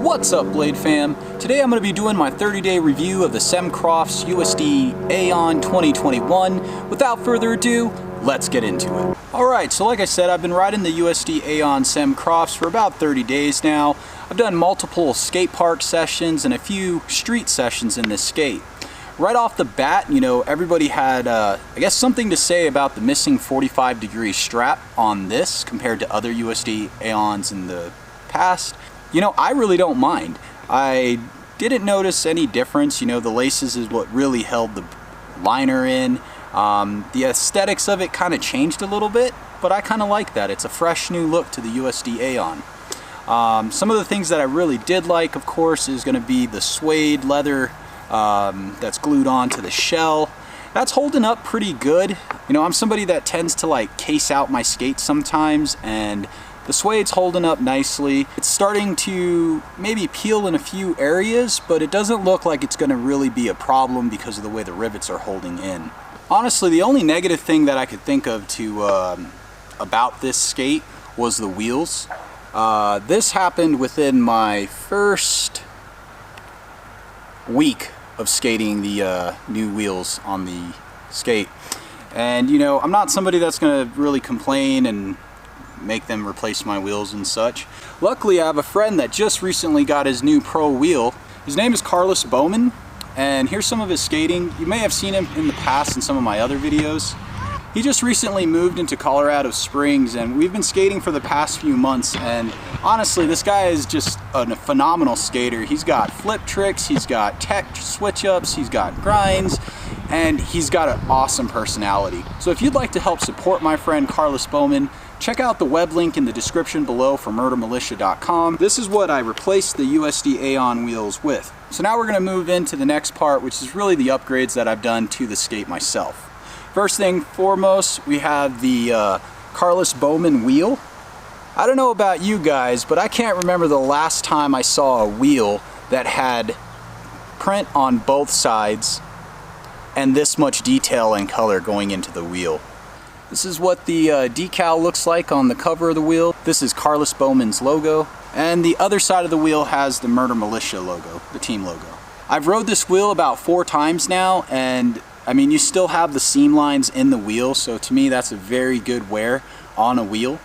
What's up, Blade fam? Today I'm going to be doing my 30-day review of the Sam Crofts USD Aeon 2021. Without further ado, let's get into it. Alright, so like I said, I've been riding the USD Aeon Sam Crofts for about 30 days now. I've done multiple skate park sessions and a few street sessions in this skate. Right off the bat, you know, everybody had, I guess, something to say about the missing 45-degree strap on this compared to other USD Aeons in the past. You know, I really don't mind. I didn't notice any difference. You know, the laces is what really held the liner in. The aesthetics of it kind of changed a little bit, but I kind of like that. It's a fresh new look to the USD Aeon. Some of the things that I really did like, of course, is going to be the suede leather that's glued onto the shell. That's holding up pretty good. You know, I'm somebody that tends to like case out my skates sometimes, and the suede's holding up nicely. It's starting to maybe peel in a few areas, but it doesn't look like it's going to really be a problem because of the way the rivets are holding in. Honestly, the only negative thing that I could think of about this skate was the wheels. This happened within my first week of skating the new wheels on the skate. And you know, I'm not somebody that's going to really complain and make them replace my wheels and such. Luckily, I have a friend that just recently got his new pro wheel. His name is Bowman, and here's some of his skating. You may have seen him in the past in some of my other videos. He just recently moved into Colorado Springs, and we've been skating for the past few months, and honestly, this guy is just a phenomenal skater. He's got flip tricks, he's got tech switch-ups, he's got grinds, and he's got an awesome personality. So if you'd like to help support my friend Bowman, check out the web link in the description below for Militia.com. This is what I replaced the USD Aeon wheels with. So now we're going to move into the next part, which is really the upgrades that I've done to the skate myself. First thing foremost, we have the Bowman wheel. I don't know about you guys, but I can't remember the last time I saw a wheel that had print on both sides and this much detail and color going into the wheel. This is what the decal looks like on the cover of the wheel. This is Bowman's logo, and the other side of the wheel has the Militia logo, the team logo. I've rode this wheel about 4 times now, and I mean, you still have the seam lines in the wheel, so to me that's a very good wear on a wheel.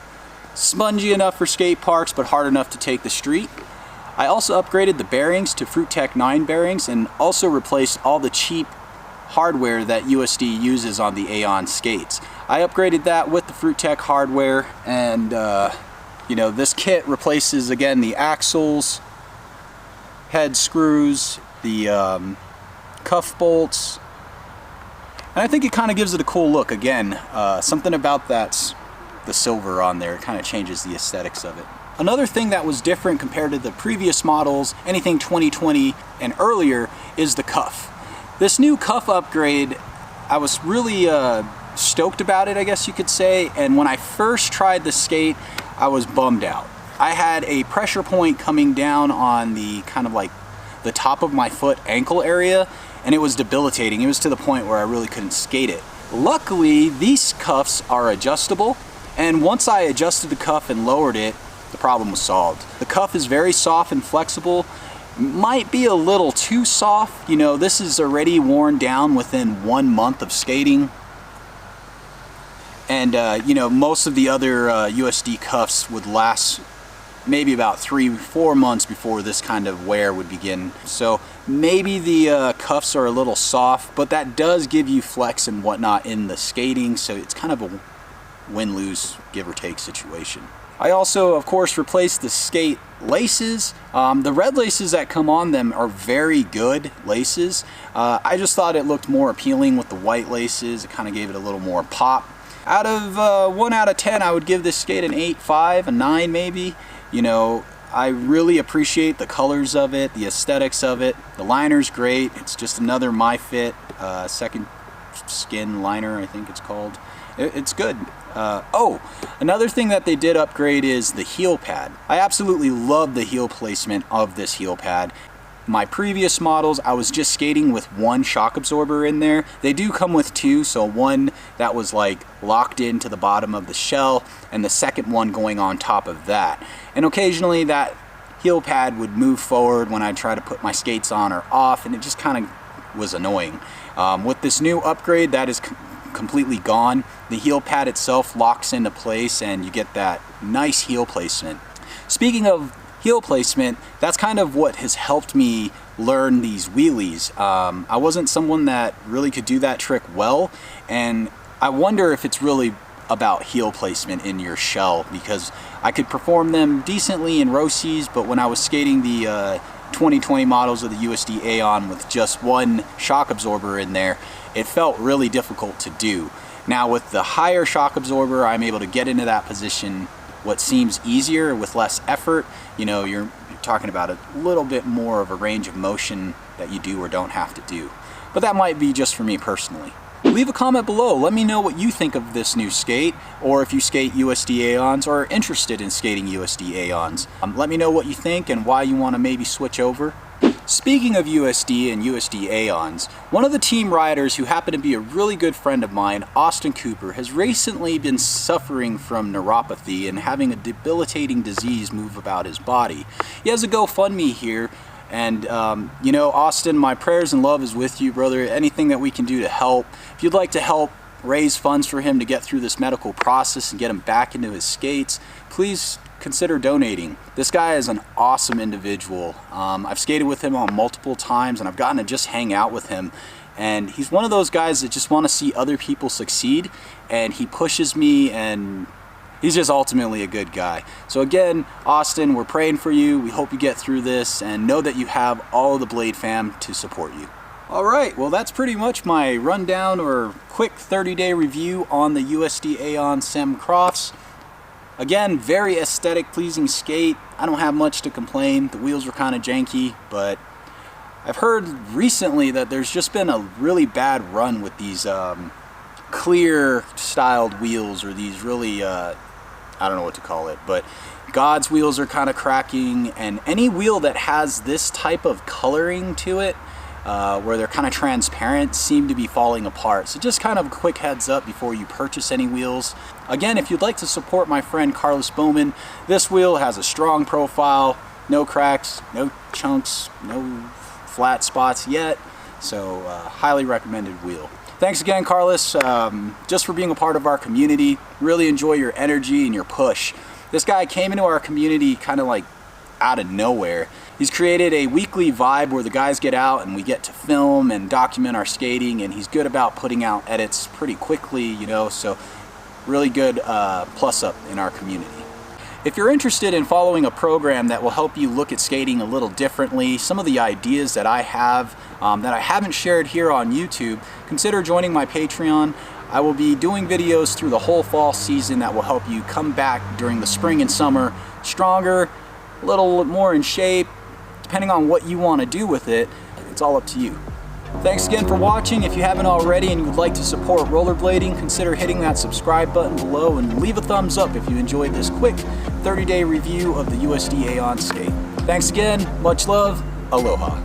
Spongy enough for skate parks, but hard enough to take the street. I also upgraded the bearings to Fruittech 9 bearings, and also replaced all the cheap hardware that USD uses on the Aeon skates. I upgraded that with the Fruittech hardware, and you know, this kit replaces again the axles, head screws, the cuff bolts, and I think it kind of gives it a cool look. Again, something about that's the silver on there, it kind of changes the aesthetics of it. Another thing that was different compared to the previous models, anything 2020 and earlier, is the cuff. This new cuff upgrade, I was really stoked about it, I guess you could say, and when I first tried the skate, I was bummed out. I had a pressure point coming down on the kind of like the top of my foot ankle area, and it was debilitating. It was to the point where I really couldn't skate it. Luckily, these cuffs are adjustable, and once I adjusted the cuff and lowered it, the problem was solved. The cuff is very soft and flexible. Might be a little too soft. You know, this is already worn down within 1 month of skating. And you know, most of the other USD cuffs would last maybe about 3-4 months before this kind of wear would begin. So maybe the cuffs are a little soft, but that does give you flex and whatnot in the skating, so it's kind of a win-lose, give or take situation. I also, of course, replaced the skate laces. The red laces that come on them are very good laces. I just thought it looked more appealing with the white laces. It kind of gave it a little more pop. Out of 1 out of 10, I would give this skate an 8.5, a 9 maybe. You know, I really appreciate the colors of it, the aesthetics of it. The liner's great. It's just another MyFit second skin liner, I think it's called. It's good. Oh, another thing that they did upgrade is the heel pad. I absolutely love the heel placement of this heel pad. My previous models, I was just skating with 1 shock absorber in there. They do come with 2, so one that was like locked into the bottom of the shell, and the second one going on top of that. And occasionally that heel pad would move forward when I try to put my skates on or off, and it just kind of was annoying. With this new upgrade, that is completely gone. The heel pad itself locks into place and you get that nice heel placement. Speaking of heel placement, that's kind of what has helped me learn these wheelies. I wasn't someone that really could do that trick well, and I wonder if it's really about heel placement in your shell, because I could perform them decently in row Cs, but when I was skating the 2020 models of the USD Aeon with just one shock absorber in there, it felt really difficult to do. Now with the higher shock absorber, I'm able to get into that position what seems easier with less effort. You know, you're talking about a little bit more of a range of motion that you do or don't have to do. But that might be just for me personally. Leave a comment below. Let me know what you think of this new skate, or if you skate USD Aeons or are interested in skating USD Aeons. Let me know what you think and why you want to maybe switch over. Speaking of USD and USD Aeons, one of the team riders who happened to be a really good friend of mine, Austin Cooper, has recently been suffering from neuropathy and having a debilitating disease move about his body. He has a GoFundMe here, and you know, Austin, my prayers and love is with you, brother. Anything that we can do to help. If you'd like to help raise funds for him to get through this medical process and get him back into his skates, please consider donating. This guy is an awesome individual. I've skated with him on multiple times, and I've gotten to just hang out with him, and he's one of those guys that just want to see other people succeed, and he pushes me, and he's just ultimately a good guy. So again, Austin, we're praying for you. We hope you get through this, and know that you have all of the Blade fam to support you. Alright, well that's pretty much my rundown or quick 30-day review on the USD Aeon Sam Crofts. Again, very aesthetic, pleasing skate. I don't have much to complain. The wheels were kind of janky, but I've heard recently that there's just been a really bad run with these clear styled wheels, or these really, I don't know what to call it, but God's wheels are kind of cracking, and any wheel that has this type of coloring to it, where they're kind of transparent, seem to be falling apart. So just kind of a quick heads up before you purchase any wheels. Again, if you'd like to support my friend Carlos Bowman, this wheel has a strong profile, no cracks, no chunks, no flat spots yet, so highly recommended wheel. Thanks again, Carlos, just for being a part of our community. Really enjoy your energy and your push. This guy came into our community kind of like out of nowhere. He's created a weekly vibe where the guys get out and we get to film and document our skating, and he's good about putting out edits pretty quickly, you know, so really good plus up in our community. If you're interested in following a program that will help you look at skating a little differently, some of the ideas that I have that I haven't shared here on YouTube, consider joining my Patreon. I will be doing videos through the whole fall season that will help you come back during the spring and summer stronger, a little more in shape. Depending on what you want to do with it, it's all up to you. Thanks again for watching. If you haven't already and you would like to support rollerblading, consider hitting that subscribe button below and leave a thumbs up if you enjoyed this quick 30-day review of the USD Aeon skate. Thanks again, much love, aloha.